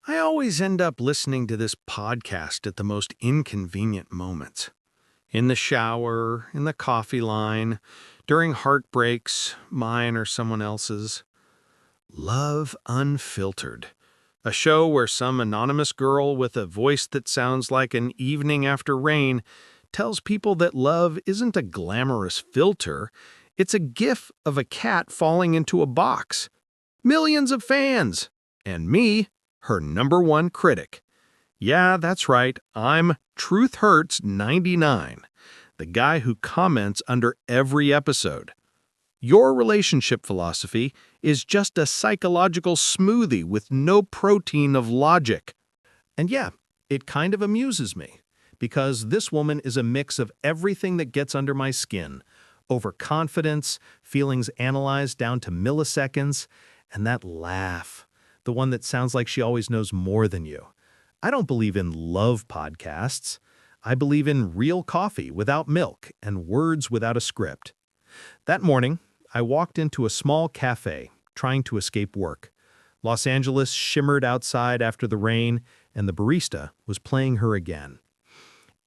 I always end up listening to this podcast at the most inconvenient moments. In the shower, in the coffee line, during heartbreaks, mine or someone else's. Love Unfiltered, a show where some anonymous girl with a voice that sounds like an evening after rain tells people that love isn't a glamorous filter, it's a gif of a cat falling into a box. Millions of fans! And me, her number one critic. Yeah, that's right, I'm Truth Hurts 99, the guy who comments under every episode. Your relationship philosophy is just a psychological smoothie with no protein of logic. And yeah, it kind of amuses me, because this woman is a mix of everything that gets under my skin. Overconfidence, feelings analyzed down to milliseconds, and that laugh, the one that sounds like she always knows more than you. I don't believe in love podcasts. I believe in real coffee without milk and words without a script. That morning, I walked into a small café, trying to escape work. Los Angeles shimmered outside after the rain, and the barista was playing her again.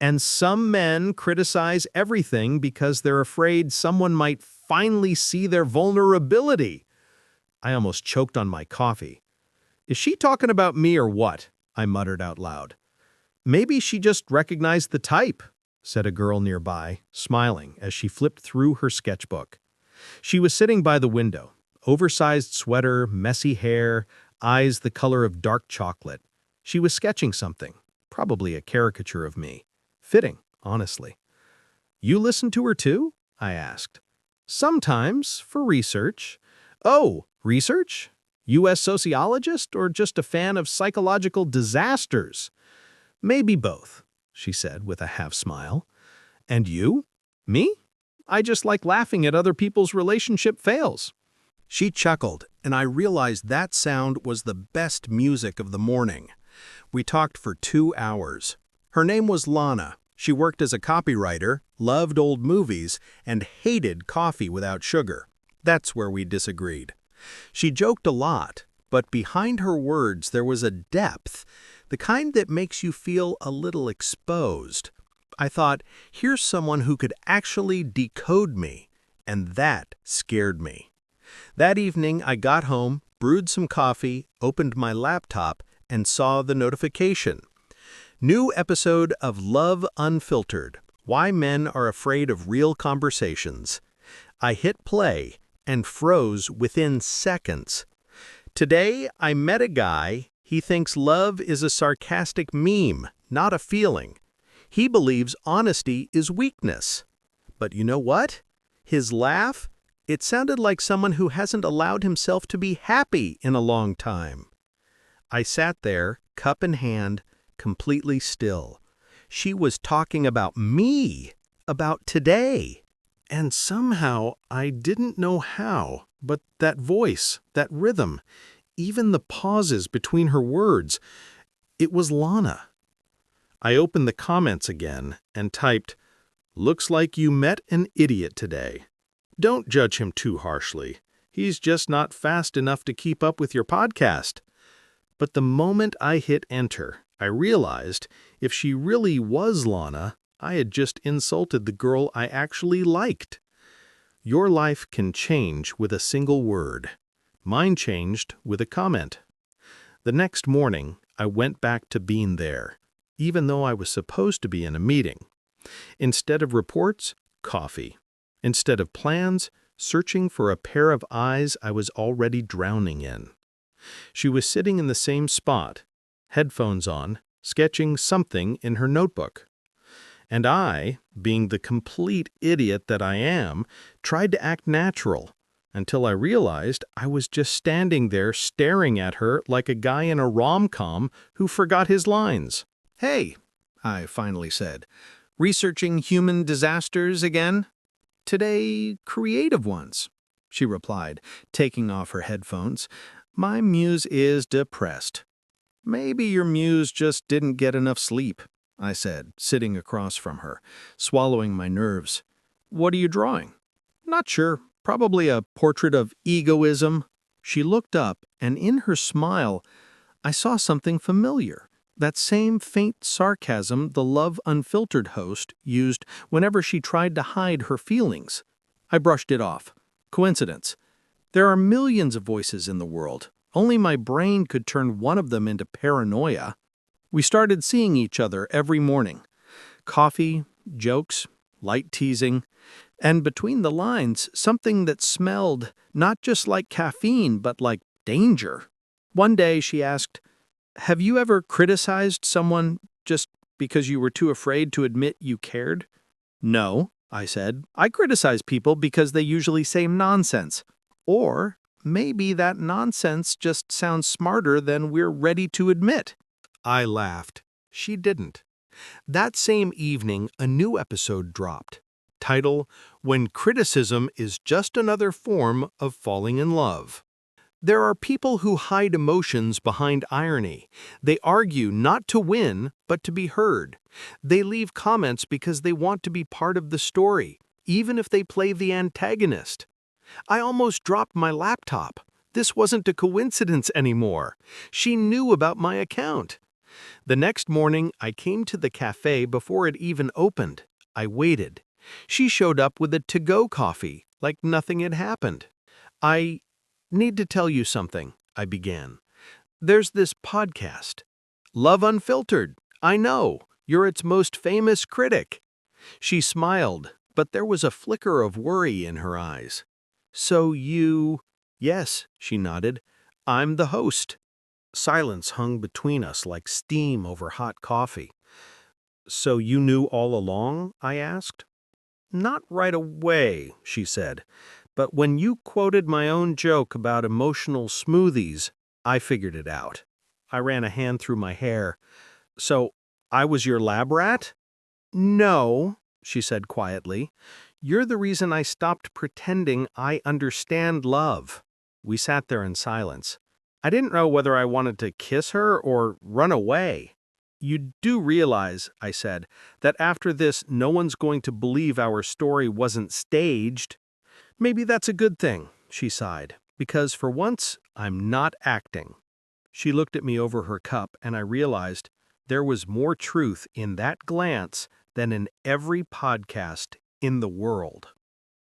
And some men criticize everything because they're afraid someone might finally see their vulnerability. I almost choked on my coffee. Is she talking about me or what? I muttered out loud. Maybe she just recognized the type, said a girl nearby, smiling as she flipped through her sketchbook. She was sitting by the window, oversized sweater, messy hair, eyes the color of dark chocolate. She was sketching something, probably a caricature of me. Fitting, honestly. You listen to her too? I asked. Sometimes, for research. Oh, research? U.S. sociologist or just a fan of psychological disasters? Maybe both, she said with a half-smile. And you? Me? I just like laughing at other people's relationship fails. She chuckled, and I realized that sound was the best music of the morning. We talked for 2 hours. Her name was Lana. She worked as a copywriter, loved old movies, and hated coffee without sugar. That's where we disagreed. She joked a lot, but behind her words there was a depth, the kind that makes you feel a little exposed. I thought, here's someone who could actually decode me, and that scared me. That evening I got home, brewed some coffee, opened my laptop, and saw the notification. New episode of Love Unfiltered, Why Men Are Afraid of Real Conversations. I hit play and froze within seconds. Today, I met a guy. He thinks love is a sarcastic meme, not a feeling. He believes honesty is weakness. But you know what? His laugh? It sounded like someone who hasn't allowed himself to be happy in a long time. I sat there, cup in hand, completely still. She was talking about me, about today. And somehow, I didn't know how, but that voice, that rhythm, even the pauses between her words, it was Lana. I opened the comments again and typed, "Looks like you met an idiot today. Don't judge him too harshly. He's just not fast enough to keep up with your podcast." But the moment I hit enter, I realized if she really was Lana, I had just insulted the girl I actually liked. Your life can change with a single word. Mine changed with a comment. The next morning, I went back to being there, even though I was supposed to be in a meeting. Instead of reports, coffee. Instead of plans, searching for a pair of eyes I was already drowning in. She was sitting in the same spot, headphones on, sketching something in her notebook. And I, being the complete idiot that I am, tried to act natural, until I realized I was just standing there staring at her like a guy in a rom-com who forgot his lines. "Hey," I finally said, "researching human disasters again?" "Today, creative ones," she replied, taking off her headphones. "My muse is depressed." "Maybe your muse just didn't get enough sleep," I said, sitting across from her, swallowing my nerves. "What are you drawing?" "Not sure. Probably a portrait of egoism." She looked up, and in her smile, I saw something familiar. That same faint sarcasm the Love Unfiltered host used whenever she tried to hide her feelings. I brushed it off. Coincidence. There are millions of voices in the world. Only my brain could turn one of them into paranoia. We started seeing each other every morning. Coffee, jokes, light teasing, and between the lines, something that smelled not just like caffeine, but like danger. One day she asked, "Have you ever criticized someone just because you were too afraid to admit you cared?" "No," I said. "I criticize people because they usually say nonsense. Or maybe that nonsense just sounds smarter than we're ready to admit." I laughed. She didn't. That same evening, a new episode dropped. Title, When Criticism is Just Another Form of Falling in Love. There are people who hide emotions behind irony. They argue not to win, but to be heard. They leave comments because they want to be part of the story, even if they play the antagonist. I almost dropped my laptop. This wasn't a coincidence anymore. She knew about my account. The next morning, I came to the café before it even opened. I waited. She showed up with a to-go coffee, like nothing had happened. "I need to tell you something," I began. "There's this podcast. Love Unfiltered. I know. You're its most famous critic." She smiled, but there was a flicker of worry in her eyes. "So you—" "Yes," she nodded. "I'm the host." Silence hung between us like steam over hot coffee. "So you knew all along?" I asked. "Not right away," she said. "But when you quoted my own joke about emotional smoothies, I figured it out." I ran a hand through my hair. "So I was your lab rat?" "No," she said quietly. "You're the reason I stopped pretending I understand love." We sat there in silence. I didn't know whether I wanted to kiss her or run away. "You do realize," I said, "that after this no one's going to believe our story wasn't staged?" "Maybe that's a good thing," she sighed, "because for once I'm not acting." She looked at me over her cup, and I realized there was more truth in that glance than in every podcast in the world.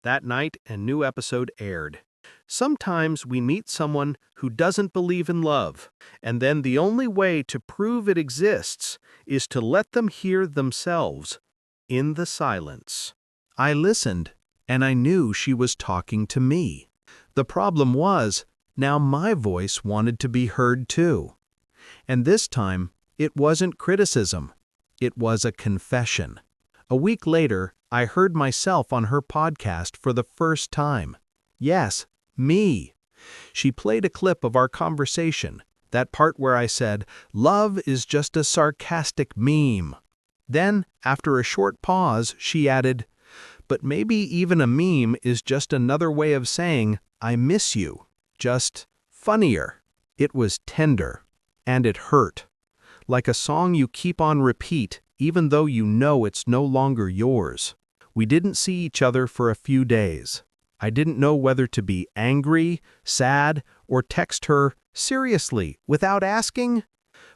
That night, a new episode aired. Sometimes we meet someone who doesn't believe in love, and then the only way to prove it exists is to let them hear themselves in the silence. I listened, and I knew she was talking to me. The problem was, now my voice wanted to be heard too. And this time, it wasn't criticism. It was a confession. A week later, I heard myself on her podcast for the first time. Yes, me. She played a clip of our conversation, that part where I said, "Love is just a sarcastic meme." Then, after a short pause, she added, "But maybe even a meme is just another way of saying, I miss you, just funnier." It was tender, and it hurt. Like a song you keep on repeat, even though you know it's no longer yours. We didn't see each other for a few days. I didn't know whether to be angry, sad, or text her, "Seriously, without asking?"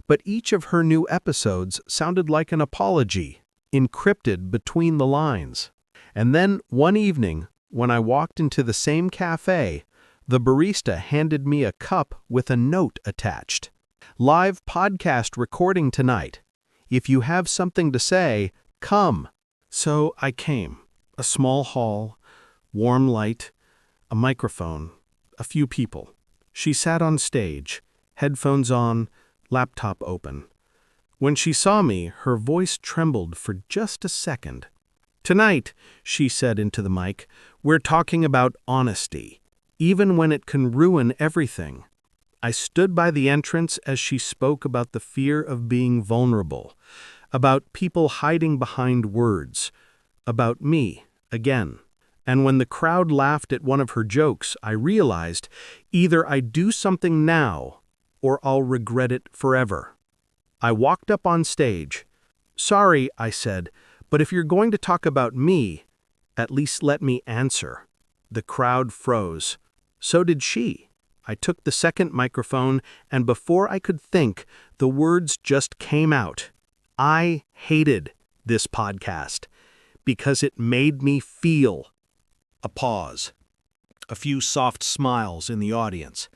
But each of her new episodes sounded like an apology, encrypted between the lines. And then, one evening, when I walked into the same cafe, the barista handed me a cup with a note attached. "Live podcast recording tonight. If you have something to say, come." So I came. A small hall, warm light, a microphone, a few people. She sat on stage, headphones on, laptop open. When she saw me, her voice trembled for just a second. "Tonight," she said into the mic, "we're talking about honesty, even when it can ruin everything." I stood by the entrance as she spoke about the fear of being vulnerable, about people hiding behind words, about me, again. And when the crowd laughed at one of her jokes, I realized either I do something now or I'll regret it forever. I walked up on stage. "Sorry," I said, "but if you're going to talk about me, at least let me answer." The crowd froze. So did she. I took the second microphone, and before I could think, the words just came out. I hated this podcast because it made me feel. A pause. A few soft smiles in the audience.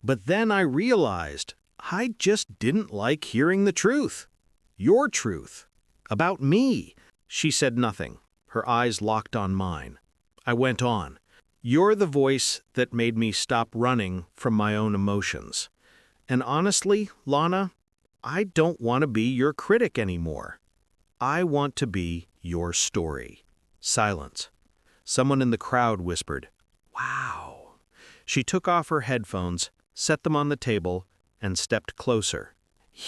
But then I realized I just didn't like hearing the truth. Your truth. About me. She said nothing. Her eyes locked on mine. I went on. You're the voice that made me stop running from my own emotions. And honestly, Lana, I don't want to be your critic anymore. I want to be your story. Silence. Someone in the crowd whispered, "Wow." She took off her headphones, set them on the table, and stepped closer.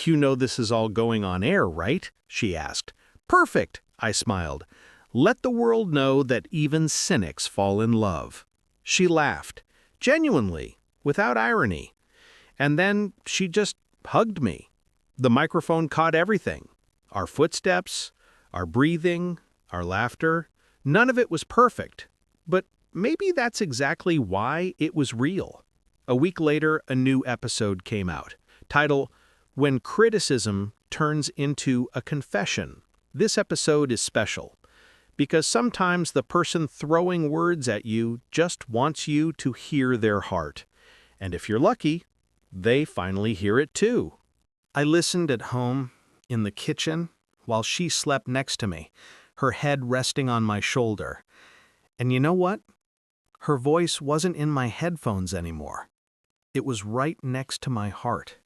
"You know this is all going on air, right?" she asked. "Perfect," I smiled. "Let the world know that even cynics fall in love." She laughed, genuinely, without irony. And then she just hugged me. The microphone caught everything. Our footsteps, our breathing, our laughter. None of it was perfect. But maybe that's exactly why it was real. A week later, a new episode came out. Title, When Criticism Turns into a Confession. This episode is special because sometimes the person throwing words at you just wants you to hear their heart. And if you're lucky, they finally hear it too. I listened at home, in the kitchen, while she slept next to me, her head resting on my shoulder. And you know what? Her voice wasn't in my headphones anymore. It was right next to my heart.